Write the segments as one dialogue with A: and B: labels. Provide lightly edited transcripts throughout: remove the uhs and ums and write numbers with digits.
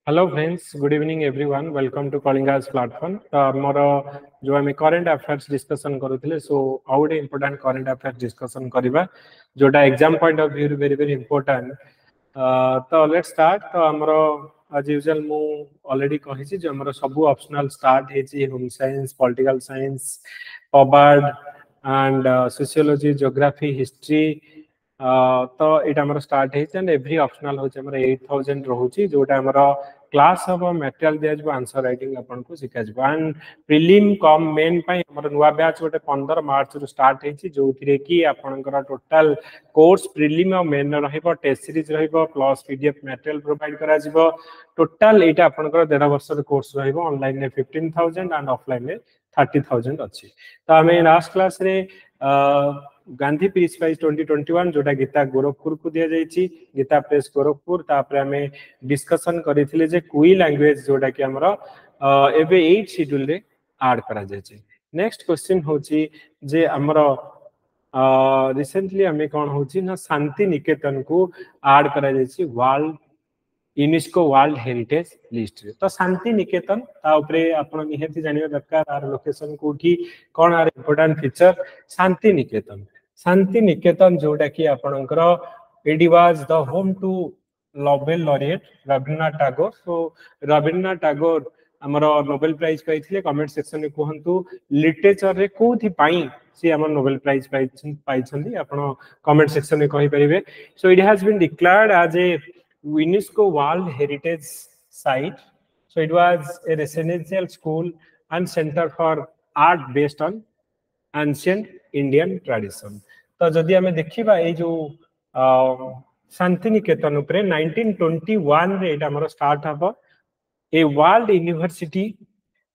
A: Hello friends, good evening everyone. Welcome to Kalinga IAS platform. मोर जो आम current affairs discussion करूँ सो आउ गोटे इंपोर्टाट करंट अफेयर्स डिस्कशन करवा जोटा exam point of view very very important तो लेट्स स्टार्ट तो आमर आज यूजुअल मु ऑलरेडी कही जो आमर सब ऑप्शनल स्टार्ट है होम साइंस पॉलिटिकल साइंस पबार्ड एंड सोशियोलॉजी ज्योग्राफी हिस्ट्री तो ये आम स्टार्ट एंड एवरी ऑप्शनल होचे 8000 रोचे जोटा आमर क्लास हम मटेरियल दिया आंसर राइटिंग आपको शिखा एंड प्रिलिम कम मेन आमर नुआ बैच गोटे 15 मार्च रु स्टार्ट होती जो कि आपंकर टोटाल कोर्स प्रिलिम और main test series plus PDF material provide करा टोटाल यहाँ आपंकर 1.5 वर्ष कोर्स ऑनलाइन में 15,000 एंड ऑफलाइन में 30,000 अच्छी तो आम लास्ट क्लास रे गांधी पीस प्राइज 2021 जोटा गीता गोरखपुर को दिया जाइए गीता प्रेस गोरखपुर तापर आम डिस्कसन करथिले जे कुई लैंग्वेज जोटा कि हमर एबे 8 शेड्यूल रे ऐड करा जाय नेक्स्ट क्वेश्चन होची जे हमर रिसेंटली हमें कौन होची ना शांति निकेतन को ऐड करा जाय world UNESCO world heritage list रे तो शांति निकेतन ता ऊपर आपण निहति जानिबा दरकार आर लोकेशन कोठी कोन आर इंपोर्टेंट फीचर शांति निकेतन जोटा कि आपणकर it was the home to Nobel laureate Rabindranath Tagore so Rabindranath Tagore हमर नोबेल प्राइज पाइथिले कमेंट सेक्शन में कहंतु लिटरेचर रे कोथि पाई से हमर नोबेल प्राइज पाइछंदी आपण कमेंट सेक्शन में कहि परिबे so it has been declared as a UNESCO World Heritage Site. So it was a residential school and center for art based on ancient Indian tradition. तो जदि हमें देखिबा ए जो शांति निकेतन उपरे 1921 रे एटा हमर स्टार्ट हबो a world university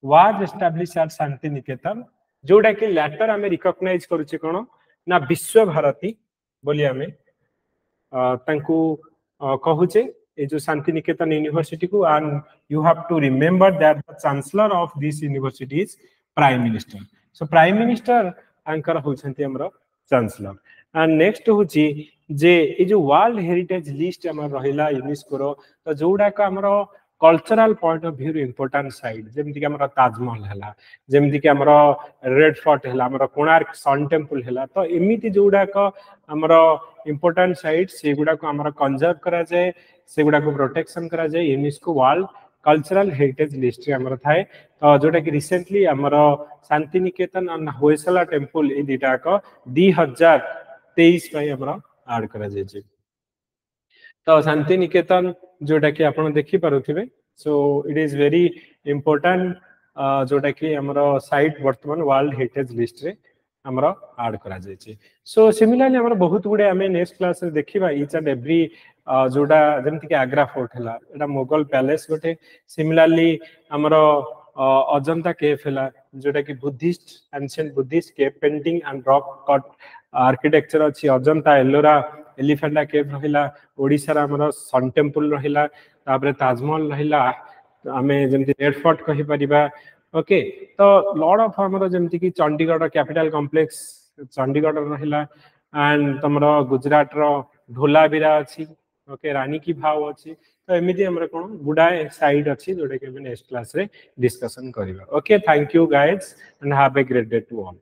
A: was established at Santiniketan जोटा कि लेटर हमें रिकॉग्नाइज करूचे कोन ना विश्व भारती बोली हमें तांकू कहूचे ये जो शांति निकेतन यूनिवर्सिटी को and you have to remember that the chancellor of this university is prime minister so prime minister आंकर होछंती हमरो चांसलर एंड नेक्स्ट होची जे ये जो वर्ल्ड हेरिटेज लिस्ट हमर रहिला यूनेस्को रो तो जोडा का हमरो cultural point of view important site जेमति कि हमर ताजमहल हला जेमति कि हमर रेड फोर्ट हला हमर कोणार्क सन टेंपल हला तो एमिति जोडा का हमर इंपोर्टेंट साइट से गुडा को हमर कंजर्व करा जाय से गुडा को प्रोटेक्शन करा जाय UNESCO world cultural heritage list रे हमर थाए तो जोटा कि रिसेंटली हमर शांति निकेतन एंड होयसला टेंपल ए दिटा को 2023 पय हमर ऐड करा जाय तो शांति निकेतन जोटा कि आपण देखि पारुथिबे so it is very important जोटा कि हमरो साइट वर्तमान वर्ल्ड हेरिटेज लिस्ट रे हमरो ऐड करा जाय सो सिमिलरली हमरो बहुत गुडे हमें नेक्स्ट क्लास रे देखिबा ईच एंड एवरी जोटा जेमति कि आग्रा फोर्ट हला एटा मुगल पैलेस गोटे सिमिलरली हमरो अजंता केव हला जोटा कि Buddhist ancient Buddhist cave painting and rock cut architecture अछि अजंता एलोरा एलिफेंटा केव रहिला ओडिसा रा हमर सन टेंपल रहिला तापरे ताजमहल रहिला आमे जेमति रेड फोर्ट कहि परिबा ओके तो लॉर्ड ऑफ हमर जेमति कि चंडीगढ़ कैपिटल कॉम्प्लेक्स चंडीगढ़ रहिला एंड तमरो गुजरात रो ढोलावीरा अछि ओके रानी की भाव अछि तो एमिति हमर कोन गुडाए साइड अछि जोडे के नेक्स्ट क्लास रे डिस्कशन करिबा okay thank you guys and have a great day to all.